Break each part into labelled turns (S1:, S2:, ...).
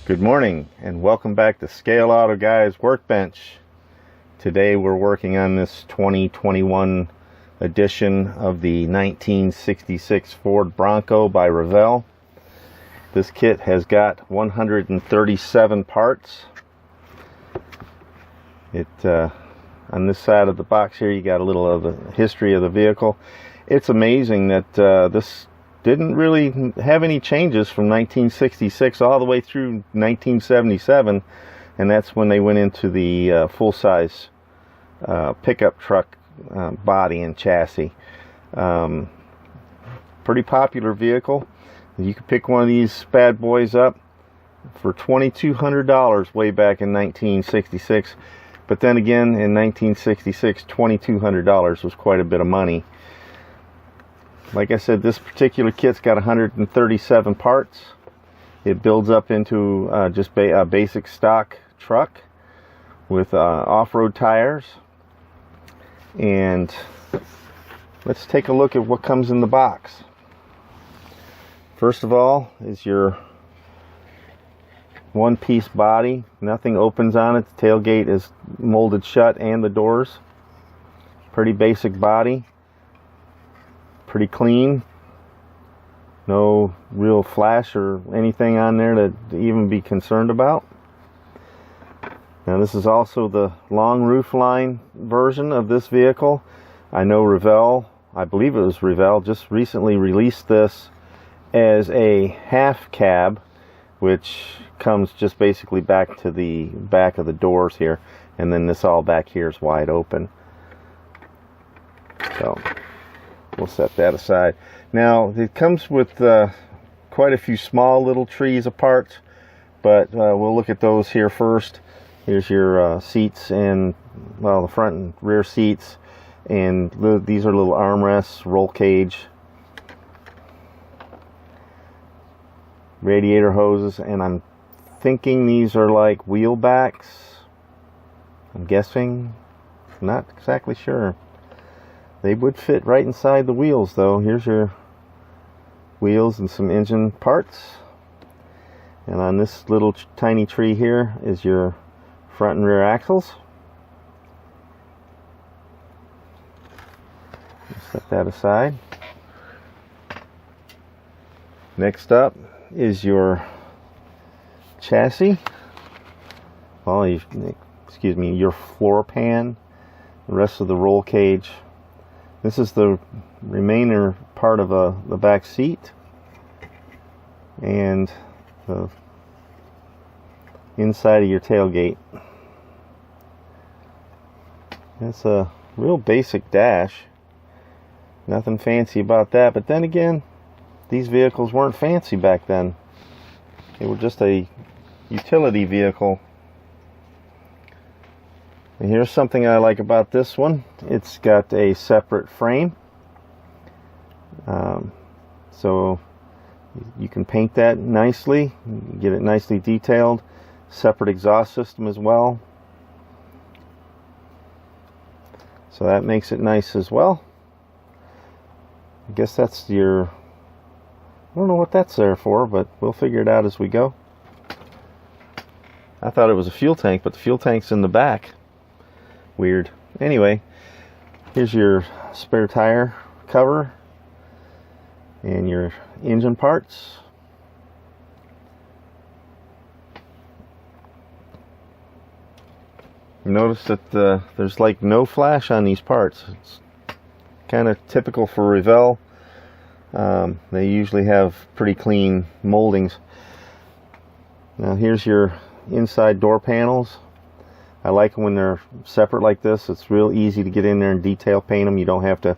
S1: Good morning and welcome back to Scale Auto Guys Workbench. Today we're working on this 2021 edition of the 1966 Ford Bronco by Revell. This kit has got 137 parts. On this side of the box here you got a little of the history of the vehicle. It's amazing that this didn't really have any changes from 1966 all the way through 1977, and that's when they went into the full-size pickup truck body and chassis. Pretty popular vehicle. You could pick one of these bad boys up for $2,200 way back in 1966, but then again in 1966 $2,200 was quite a bit of money. Like I said, this particular kit's got 137 parts. It builds up into just a basic stock truck with off-road tires. And let's take a look at what comes in the box. First of all is your one-piece body. Nothing opens on it. The tailgate is molded shut and the doors. Pretty basic body. Pretty clean. No real flash or anything on there to even be concerned about. Now this is also the long roof line version of this vehicle. I know Revell, I believe it was Revell, just recently released this as a half cab, which comes just basically back to the back of the doors here, and then this all back here is wide open. So we'll set that aside. Now it comes with quite a few small little trees of parts, but we'll look at those here first. Here's your seats, and well, the front and rear seats, and these are little armrests, roll cage, radiator hoses, and I'm thinking these are like wheel backs. I'm guessing, I'm not exactly sure. They would fit right inside the wheels though. Here's your wheels and some engine parts. And on this little tiny tree here is your front and rear axles. Set that aside. Next up is your chassis. Well, your floor pan, the rest of the roll cage. This is the remainder part of the back seat and the inside of your tailgate. That's a real basic dash. Nothing fancy about that, but then again, these vehicles weren't fancy back then. They were just a utility vehicle. And here's something I like about this one. It's got a separate frame. So you can paint that nicely, get it nicely detailed. Separate exhaust system as well. So that makes it nice as well. I guess that's your, I don't know what that's there for, but we'll figure it out as we go. I thought it was a fuel tank, but the fuel tank's in the back. Weird. Anyway, here's your spare tire cover and your engine parts. Notice that there's like no flash on these parts. It's kind of typical for Revell. They usually have pretty clean moldings. Now here's your inside door panels. I like them when they're separate like this. It's real easy to get in there and detail paint them. You don't have to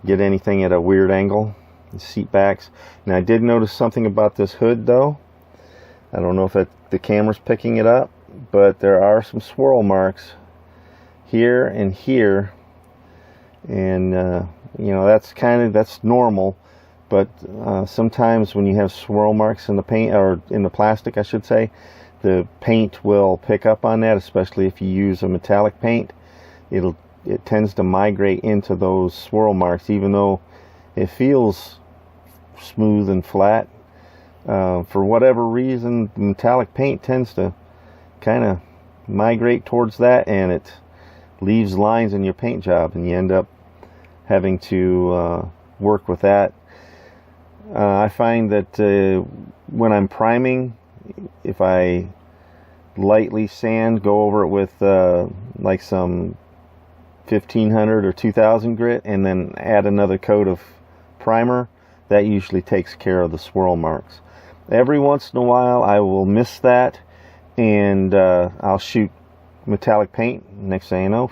S1: get anything at a weird angle. The seat backs. Now I did notice something about this hood though. I don't know if the camera's picking it up, but there are some swirl marks here and here, and you know, that's normal, but sometimes when you have swirl marks in the paint, or in the plastic I should say, the paint will pick up on that, especially if you use a metallic paint. It tends to migrate into those swirl marks, even though it feels smooth and flat. For whatever reason, metallic paint tends to kind of migrate towards that, and it leaves lines in your paint job, and you end up having to work with that. I find that when I'm priming, if I lightly sand, go over it with like some 1500 or 2000 grit, and then add another coat of primer, that usually takes care of the swirl marks. Every once in a while I will miss that, and I'll shoot metallic paint. Next thing you know,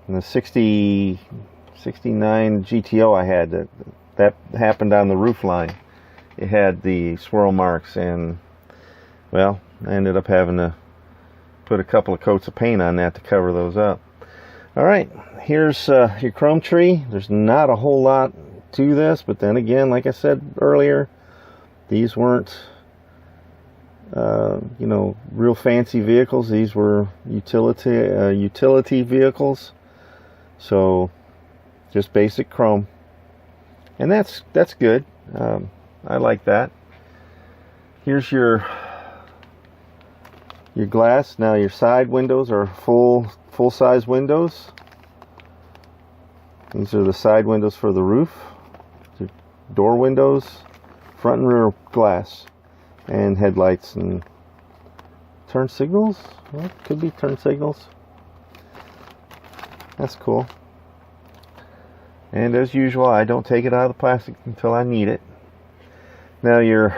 S1: in the 69 GTO I had, that happened on the roof line. It had the swirl marks, and well, I ended up having to put a couple of coats of paint on that to cover those up. Alright, here's your chrome tree. There's not a whole lot to this, but then again, like I said earlier, these weren't you know, real fancy vehicles. These were utility vehicles, so just basic chrome, and that's good. I like that. Here's your glass. Now your side windows are full size windows. These are the side windows for the roof. Your door windows, front and rear glass, and headlights and turn signals. Well, could be turn signals. That's cool. And as usual, I don't take it out of the plastic until I need it. Now your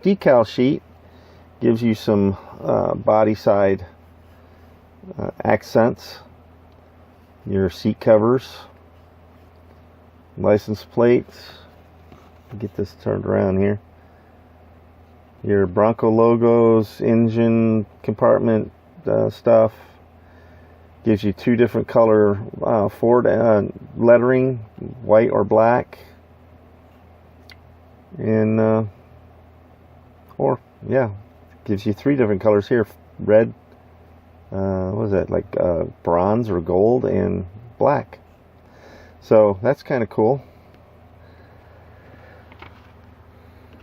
S1: decal sheet gives you some body side accents. Your seat covers, license plates. Get this turned around here. Your Bronco logos, engine compartment stuff. Gives you two different color Ford lettering, white or black, and or yeah, gives you three different colors here: red, what is that, like bronze or gold, and black. So that's kind of cool.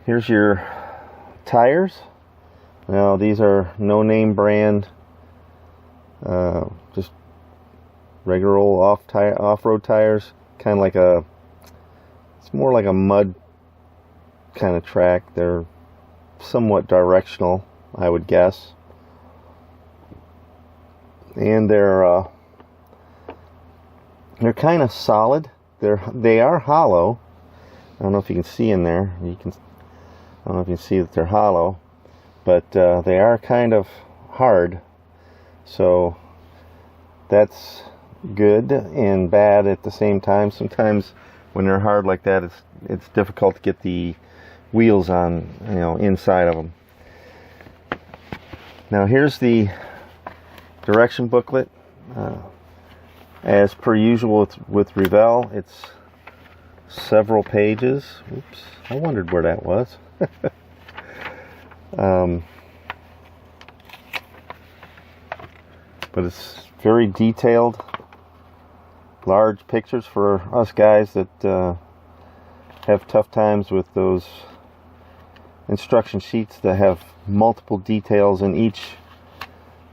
S1: Here's your tires. Now these are no name brand, just regular old off-road tires, kind of like it's more like a mud kind of track. They're somewhat directional, I would guess, and they're kind of solid. They are hollow. I don't know if you can see in there. I don't know if you can see that they're hollow, but they are kind of hard. So that's good and bad at the same time. Sometimes when they're hard like that, it's difficult to get the wheels on, you know, inside of them. Now here's the direction booklet. As per usual with Revell, it's several pages. Oops, I wondered where that was. But it's very detailed, large pictures for us guys that have tough times with those instruction sheets that have multiple details in each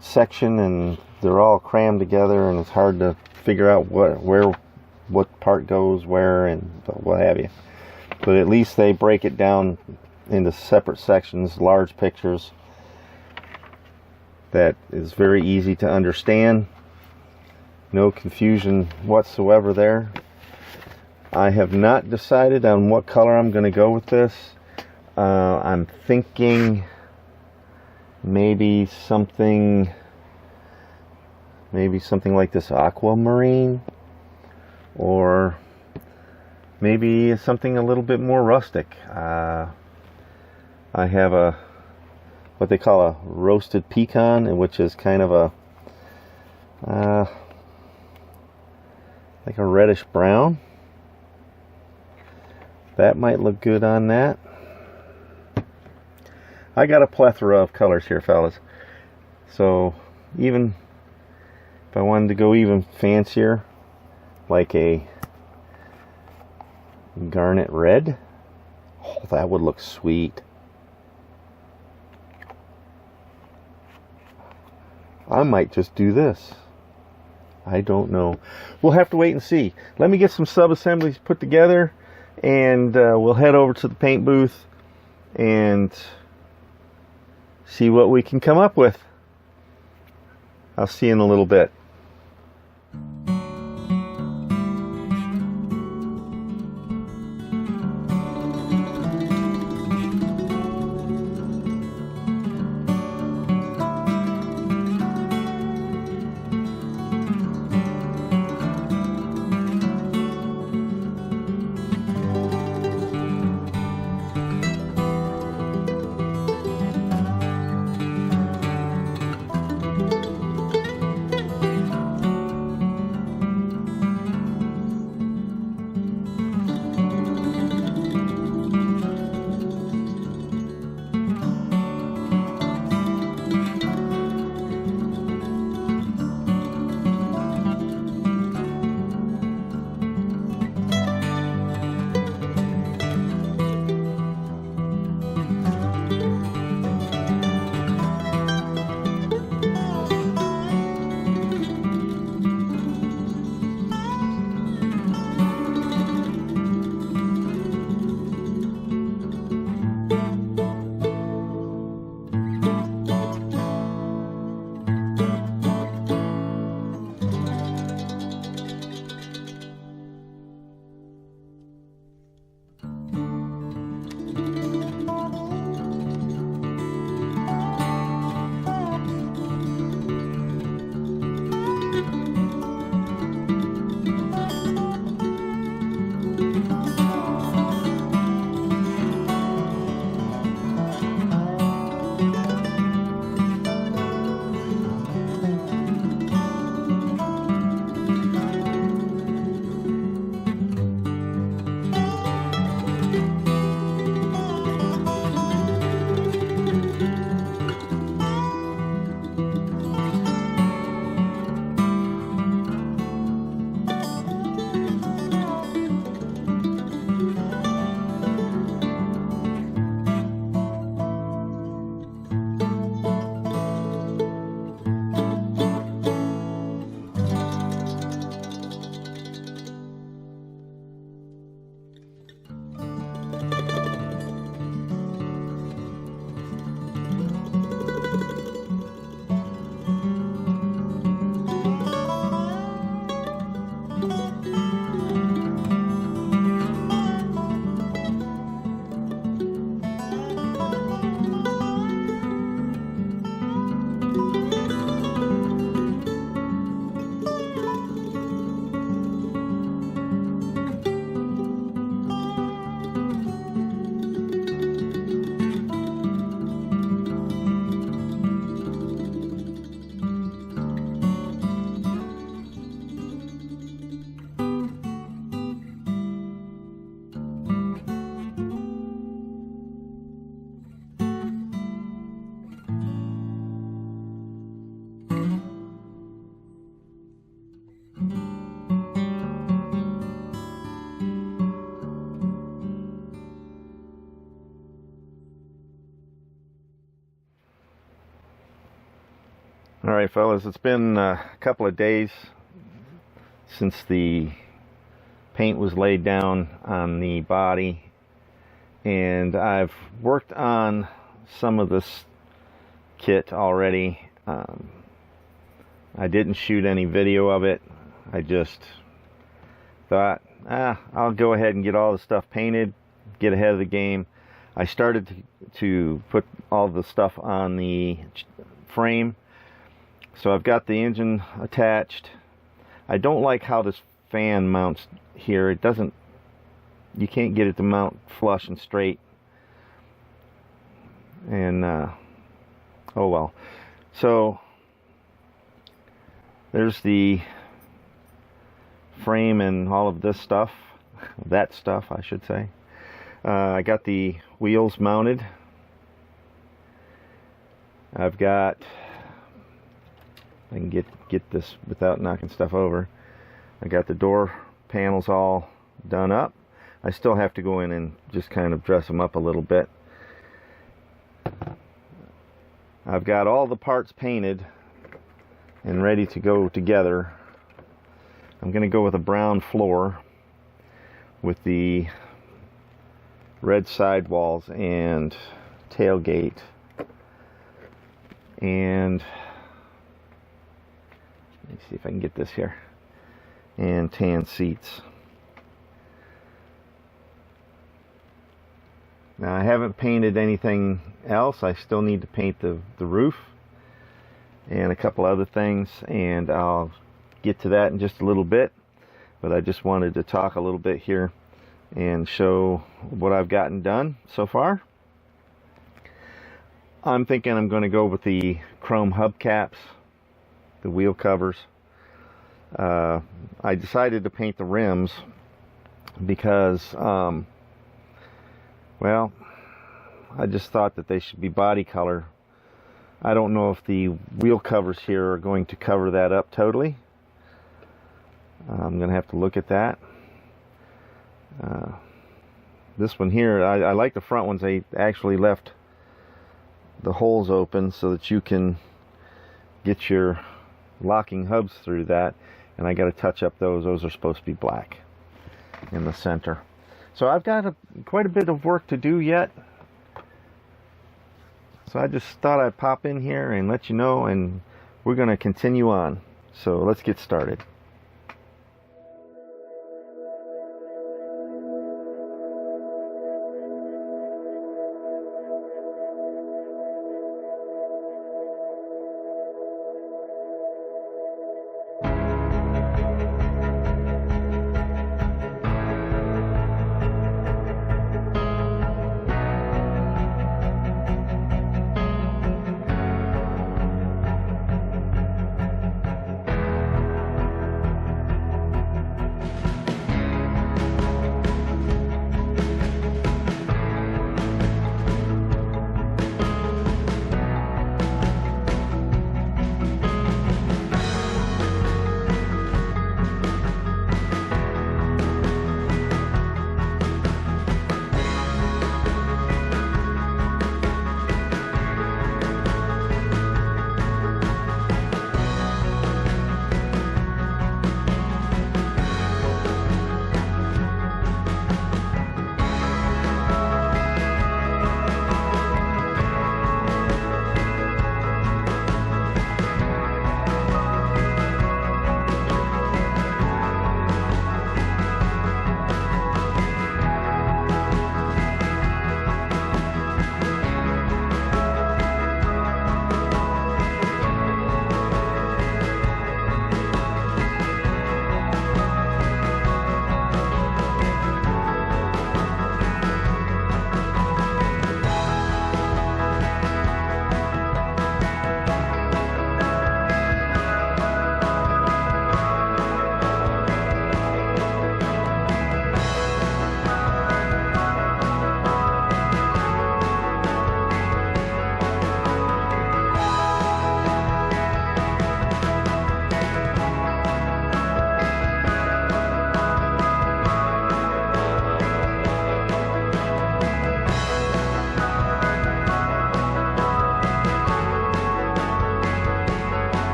S1: section, and they're all crammed together, and it's hard to figure out what part goes where and what have you. But at least they break it down into separate sections, large pictures, that is very easy to understand. No confusion whatsoever there. I have not decided on what color I'm going to go with this. I'm thinking maybe something like this aquamarine, or maybe something a little bit more rustic. I have what they call a roasted pecan, which is kind of like a reddish brown. That might look good on that. I got a plethora of colors here, fellas. So even if I wanted to go even fancier, like a garnet red, Oh, that would look sweet. I might just do this. I don't know. We'll have to wait and see. Let me get some sub-assemblies put together, and we'll head over to the paint booth and see what we can come up with. I'll see you in a little bit. Alright fellas, it's been a couple of days since the paint was laid down on the body, and I've worked on some of this kit already. I didn't shoot any video of it. I just thought, I'll go ahead and get all the stuff painted, get ahead of the game. I started to put all the stuff on the frame. So I've got the engine attached. I don't like how this fan mounts here. It doesn't, you can't get it to mount flush and straight. And oh well. So there's the frame and all of this stuff, that stuff I should say. I got the wheels mounted. I've got, I can get this without knocking stuff over. I got the door panels all done up. I still have to go in and just kind of dress them up a little bit. I've got all the parts painted and ready to go together. I'm going to go with a brown floor with the red sidewalls and tailgate, and let me see if I can get this here, and tan seats. Now I haven't painted anything else. I still need to paint the roof and a couple other things, and I'll get to that in just a little bit. But I just wanted to talk a little bit here and show what I've gotten done so far. I'm thinking I'm going to go with the chrome hubcaps, the wheel covers. I decided to paint the rims because well, I just thought that they should be body color. I don't know if the wheel covers here are going to cover that up totally. I'm going to have to look at that. This one here, I like the front ones. They actually left the holes open so that you can get your locking hubs through that. And I got to touch up those. Those are supposed to be black in the center. So I've got quite a bit of work to do yet. So I just thought I'd pop in here and let you know, and we're going to continue on. So let's get started.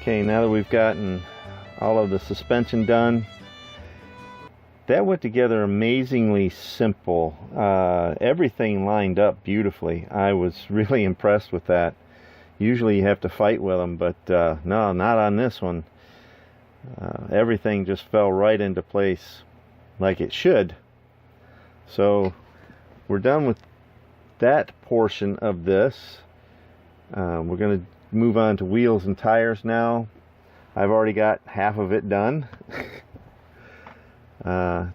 S1: Okay, now that we've gotten all of the suspension done, that went together amazingly simple. Everything lined up beautifully. I was really impressed with that. Usually you have to fight with them, but no, not on this one. Everything just fell right into place like it should. So we're done with that portion of this. We're going to move on to wheels and tires now. I've already got half of it done.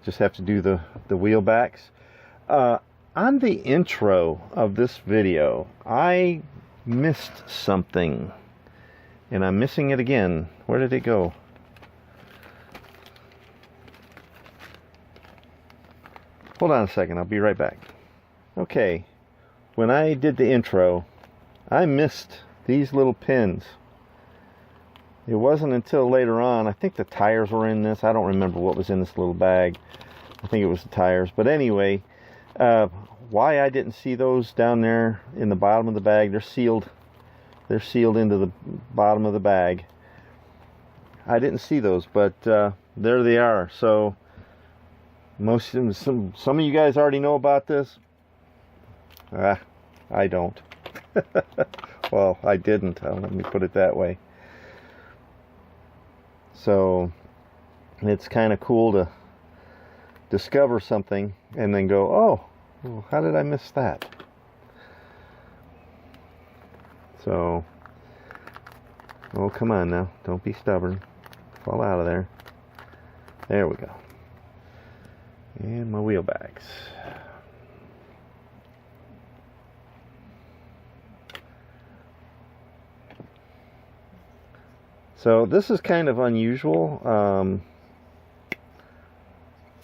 S1: Just have to do the wheel backs. On the intro of this video, I missed something, and I'm missing it again. Where did it go? Hold on a second, I'll be right back. Okay, when I did the intro, I missed these little pins. It wasn't until later on, I think the tires were in this. I don't remember what was in this little bag. I think it was the tires. But anyway, why I didn't see those down there in the bottom of the bag, they're sealed. They're sealed into the bottom of the bag. I didn't see those, but there they are. So some of you guys already know about this. I don't. Well, I didn't. Let me put it that way. So it's kind of cool to discover something and then go, oh, well, how did I miss that? So, oh, come on now. Don't be stubborn. Fall out of there. There we go. And my wheel backs. So this is kind of unusual.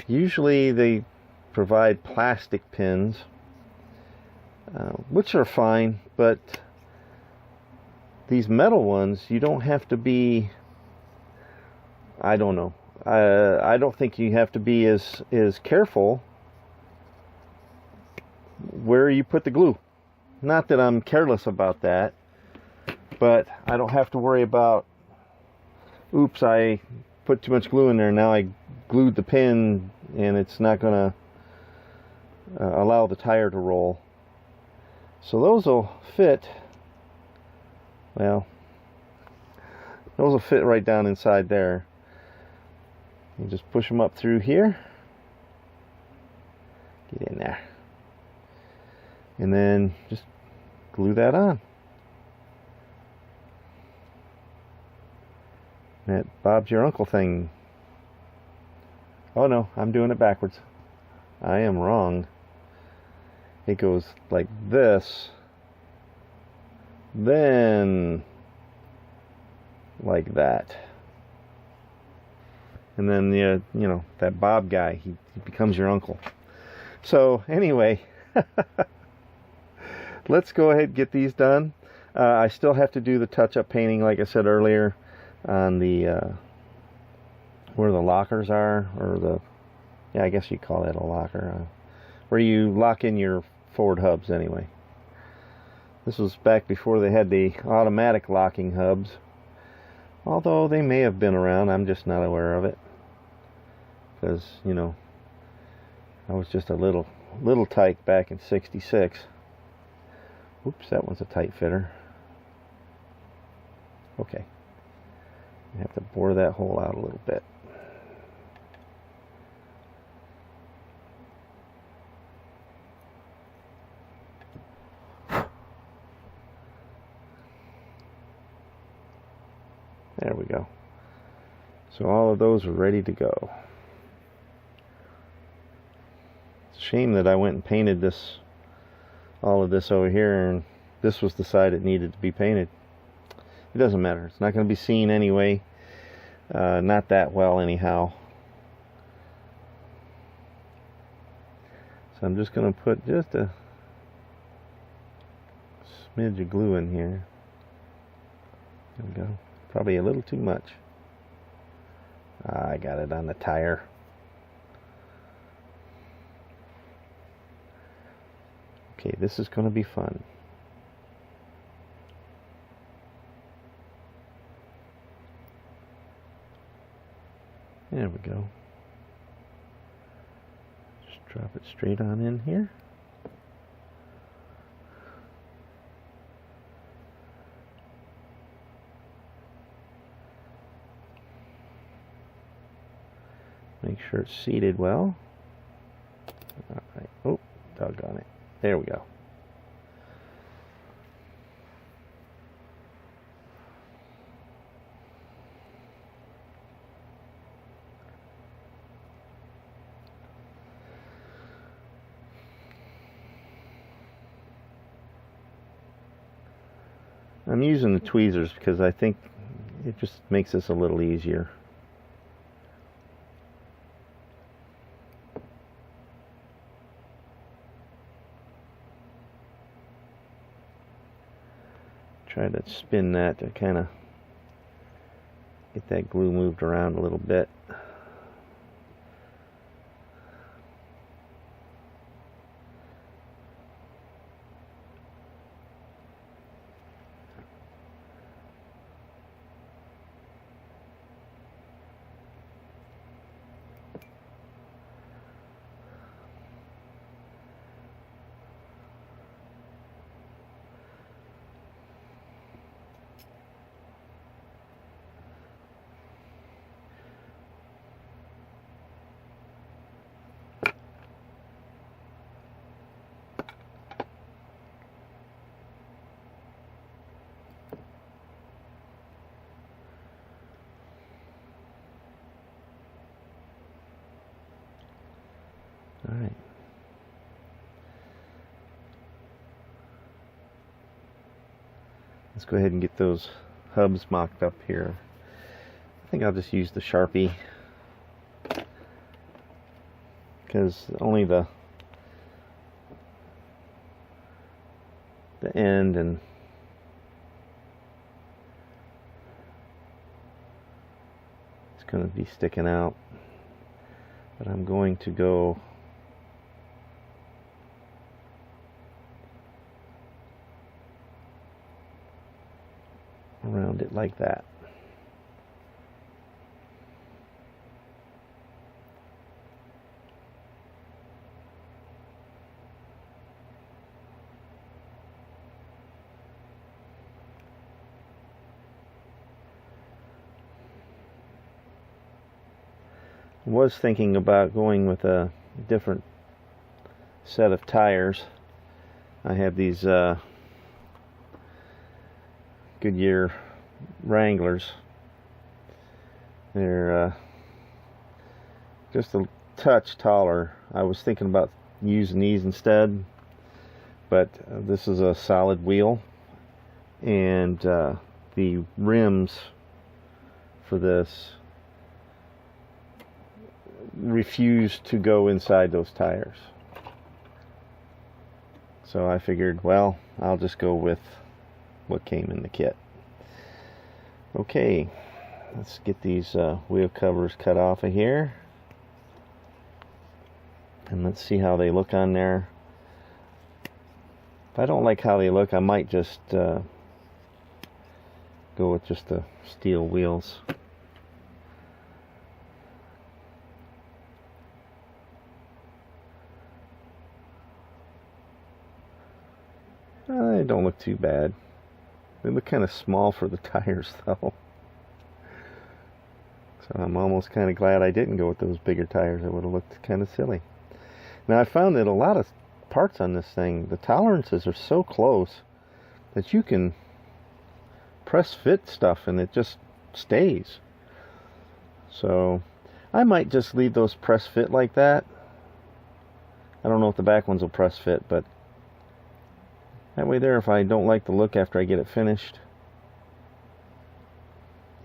S1: Usually they provide plastic pins, which are fine, but these metal ones, you don't have to be, I don't know. I don't think you have to be as careful where you put the glue. Not that I'm careless about that, but I don't have to worry about, oops, I put too much glue in there, now I glued the pin and it's not going to allow the tire to roll. So those will fit, well, those will fit right down inside there. You just push them up through here, get in there, and then just glue that on. That Bob's your uncle thing. Oh no, I'm doing it backwards. I am wrong. It goes like this, then like that, and then the you know, that Bob guy, he becomes your uncle. So anyway, let's go ahead and get these done. I still have to do the touch-up painting, like I said earlier, on the where the lockers are, or the, yeah, I guess you call that a locker, where you lock in your Ford hubs anyway. This was back before they had the automatic locking hubs, although they may have been around. I'm just not aware of it, because, you know, I was just a little tyke back in '66. Oops, that one's a tight fitter. Okay, I have to bore that hole out a little bit. There we go. So all of those are ready to go. It's a shame that I went and painted this, all of this over here, and this was the side it needed to be painted. It doesn't matter. It's not going to be seen anyway. Not that well anyhow. So I'm just going to put just a smidge of glue in here. There we go. Probably a little too much. I got it on the tire. Okay, this is going to be fun. There we go. Just drop it straight on in here. Make sure it's seated well. Alright. Oh, doggone it. There we go. I'm using the tweezers because I think it just makes this a little easier. Try to spin that to kind of get that glue moved around a little bit. Alright. Let's go ahead and get those hubs mocked up here. I think I'll just use the Sharpie because only the end and it's going to be sticking out, but I'm going to go around it like that. I was thinking about going with a different set of tires. I have these Goodyear Wranglers. They're just a touch taller. I was thinking about using these instead, but this is a solid wheel, and the rims for this refuse to go inside those tires. So I figured, well, I'll just go with what came in the kit. Okay, let's get these wheel covers cut off of here, and let's see how they look on there. If I don't like how they look, I might just go with just the steel wheels. They don't look too bad. They look kind of small for the tires though. So I'm almost kind of glad I didn't go with those bigger tires. It would have looked kind of silly. Now I found that a lot of parts on this thing, the tolerances are so close that you can press fit stuff and it just stays. So I might just leave those press fit like that. I don't know if the back ones will press fit, but that way there, if I don't like the look after I get it finished,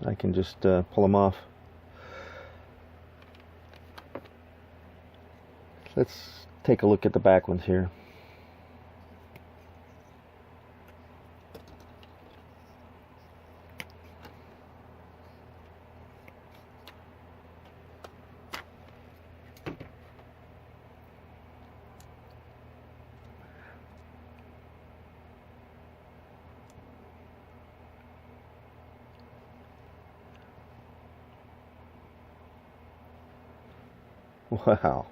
S1: I can just pull them off. Let's take a look at the back ones here. Wow.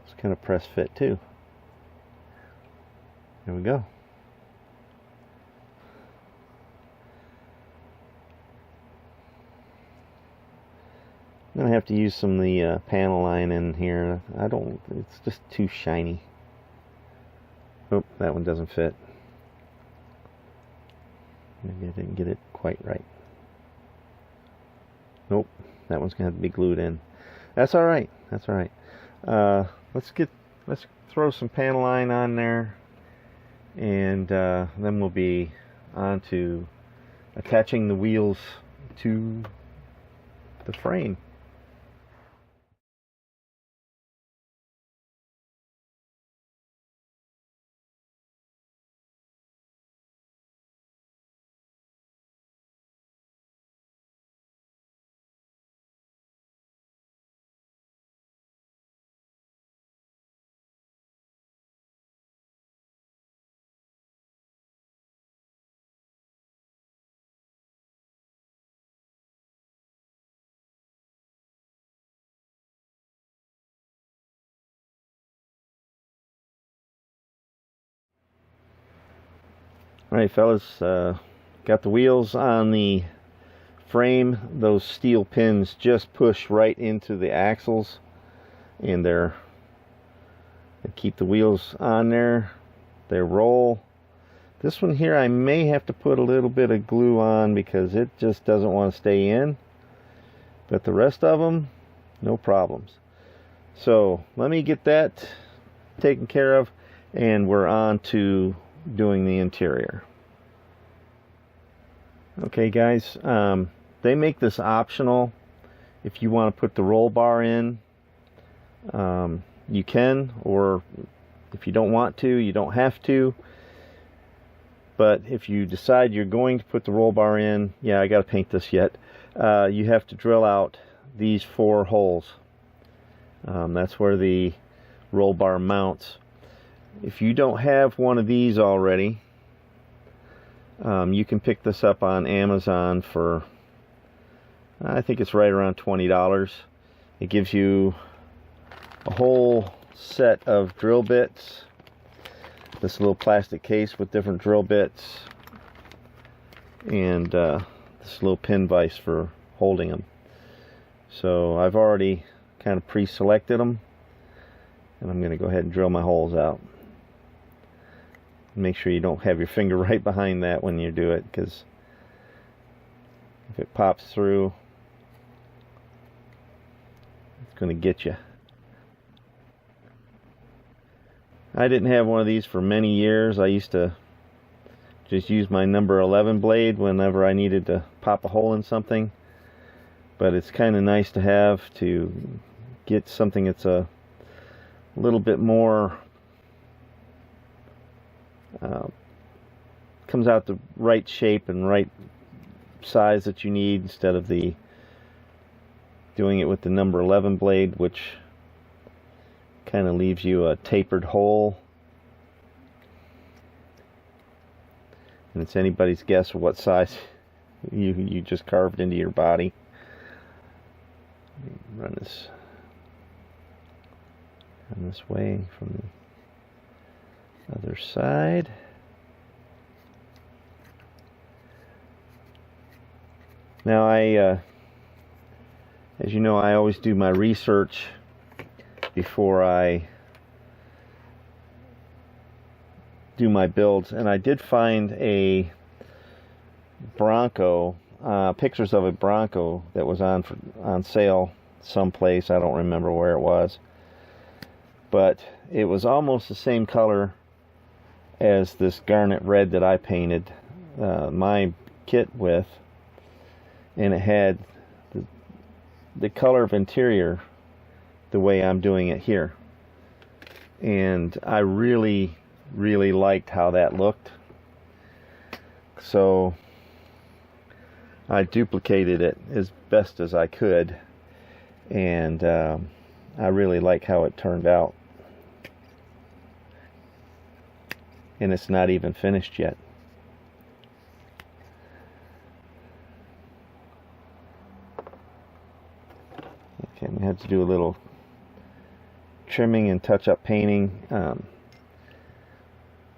S1: It's kind of press fit too. There we go. I'm gonna have to use some of the panel line in here. It's just too shiny. Oh, that one doesn't fit. Maybe I didn't get it quite right. Nope, that one's gonna have to be glued in. That's all right. That's all right. Let's throw some panel line on there, and then we'll be on to attaching the wheels to the frame. Alright fellas, got the wheels on the frame. Those steel pins just push right into the axles, and they keep the wheels on there. They roll. This one here I may have to put a little bit of glue on because it just doesn't want to stay in, but the rest of them, no problems. So let me get that taken care of, and we're on to doing the interior. Okay guys, they make this optional. If you want to put the roll bar in, you can, or if you don't want to, you don't have to. But if you decide you're going to put the roll bar in, yeah, I got to paint this yet, you have to drill out these 4 holes. That's where the roll bar mounts. If you don't have one of these already, you can pick this up on Amazon for, I think it's right around $20. It gives you a whole set of drill bits, this little plastic case with different drill bits, and this little pin vise for holding them. So I've already kind of pre-selected them, and I'm going to go ahead and drill my holes out. Make sure you don't have your finger right behind that when you do it, because if it pops through, it's going to get you. I didn't have one of these for many years. I used to just use my number 11 blade whenever I needed to pop a hole in something, but it's kind of nice to have to get something that's a little bit more comes out the right shape and right size that you need, instead of doing it with the number 11 blade, which kind of leaves you a tapered hole, and it's anybody's guess what size you just carved into your body. Run this way from the other side. Now as you know, I always do my research before I do my builds, and I did find a Bronco, pictures of a Bronco that was on sale someplace. I don't remember where it was, but it was almost the same color as this garnet red that I painted my kit with, and it had the color of interior the way I'm doing it here, and I really liked how that looked, so I duplicated it as best as I could, and I really like how it turned out. And it's not even finished yet. second. I had to do a little trimming and touch-up painting.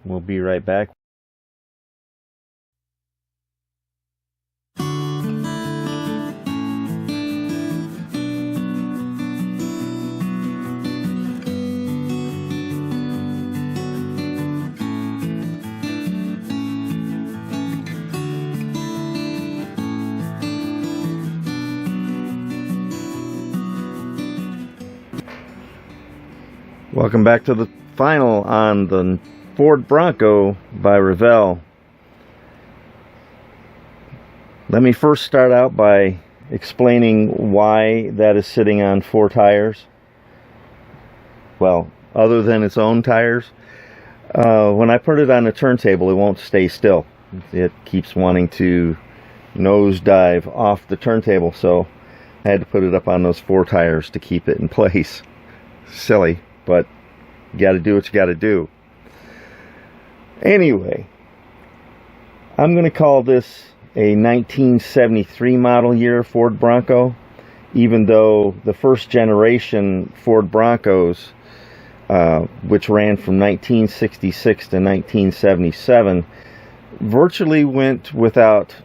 S1: We'll be right back. Welcome back to the final on the Ford Bronco by Revell. Let me first start out by explaining why that is sitting on 4 tires. Well, other than its own tires. When I put it on the turntable, it won't stay still. It keeps wanting to nosedive off the turntable, so I had to put it up on those 4 tires to keep it in place. Silly, but you got to do what you got to do. Anyway, I'm going to call this a 1973 model year Ford Bronco, even though the first generation Ford Broncos, which ran from 1966 to 1977, virtually went without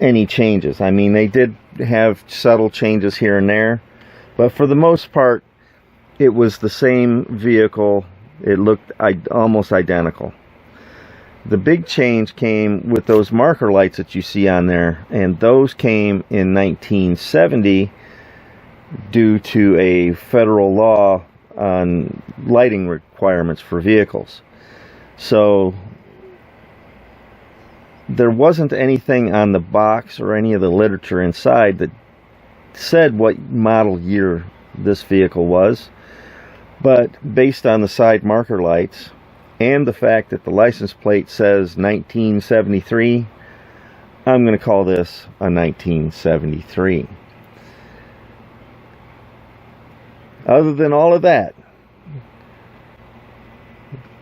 S1: any changes. I mean, they did have subtle changes here and there, but for the most part, it was the same vehicle. It looked almost identical. The big change came with those marker lights that you see on there, and those came in 1970 due to a federal law on lighting requirements for vehicles. So there wasn't anything on the box or any of the literature inside that said what model year this vehicle was. But based on the side marker lights and the fact that the license plate says 1973, I'm going to call this a 1973. Other than all of that,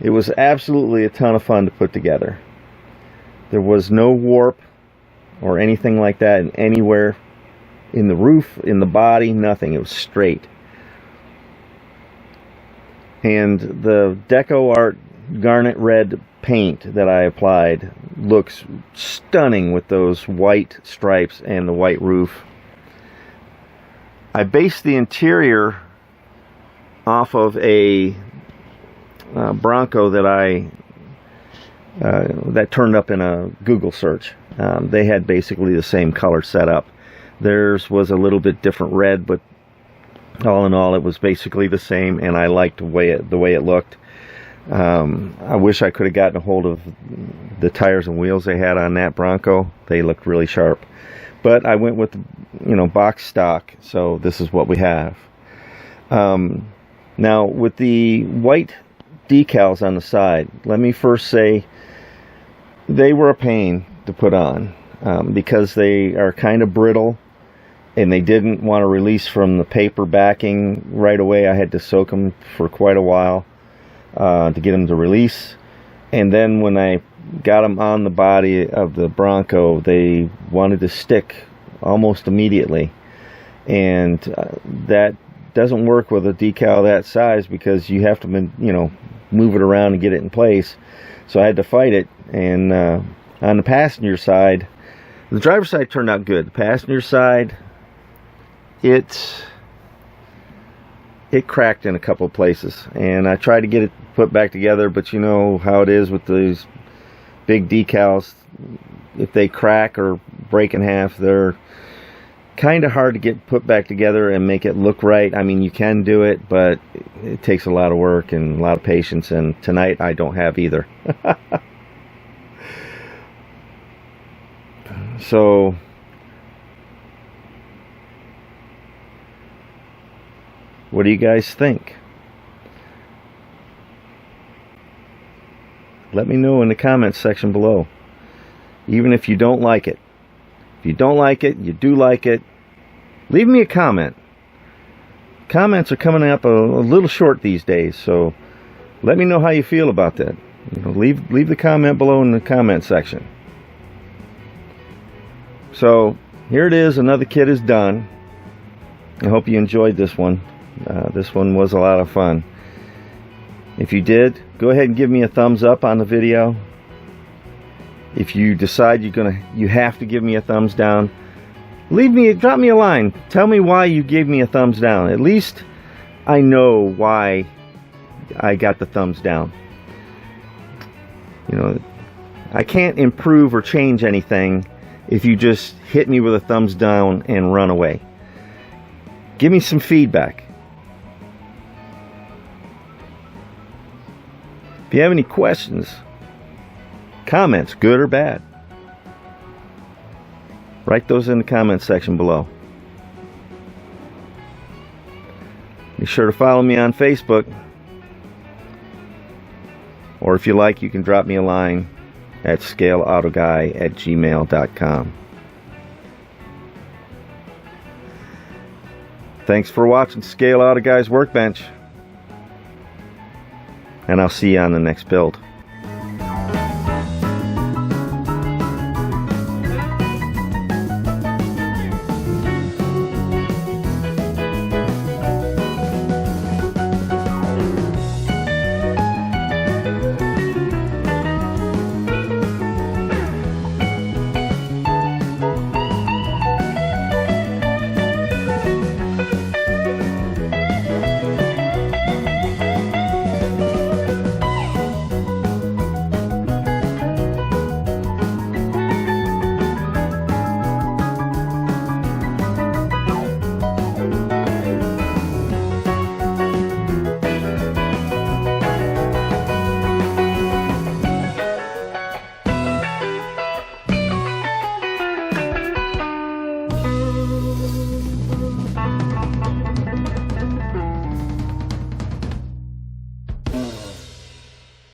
S1: it was absolutely a ton of fun to put together. There was no warp or anything like that in anywhere in the roof, in the body, nothing. It was straight. And the DecoArt Garnet Red paint that I applied looks stunning with those white stripes and the white roof. I based the interior off of a Bronco that that turned up in a Google search. They had basically the same color setup. Theirs was a little bit different red, but all in all, it was basically the same, and I liked the way it looked. I wish I could have gotten a hold of the tires and wheels they had on that Bronco. They looked really sharp, but I went with, box stock, so this is what we have. Now, with the white decals on the side, let me first say they were a pain to put on because they are kind of brittle, and they didn't want to release from the paper backing right away. I had to soak them for quite a while to get them to release. And then when I got them on the body of the Bronco, they wanted to stick almost immediately. And that doesn't work with a decal that size because you have to, move it around and get it in place. So I had to fight it. And on the passenger side, the driver's side turned out good. The passenger side, it cracked in a couple of places, and I tried to get it put back together, but you know how it is with these big decals. If they crack or break in half, they're kind of hard to get put back together and make it look right. I mean, you can do it, but it takes a lot of work and a lot of patience, and tonight I don't have either. So what do you guys think? Let me know in the comments section below. Even if you don't like it. If you don't like it, you do like it, leave me a comment. Comments are coming up a little short these days, so let me know how you feel about that. Leave the comment below in the comment section. So here it is, another kit is done. I hope you enjoyed this one. This one was a lot of fun. If you did, go ahead and give me a thumbs up on the video. If you decide you have to give me a thumbs down, drop me a line. Tell me why you gave me a thumbs down. At least I know why I got the thumbs down. You know, I can't improve or change anything if you just hit me with a thumbs down and run away. Give me some feedback. If you have any questions, comments, good or bad, write those in the comments section below. Be sure to follow me on Facebook. Or if you like, you can drop me a line at scaleautoguy@gmail.com. Thanks for watching Scale Auto Guy's Workbench. And I'll see you on the next build.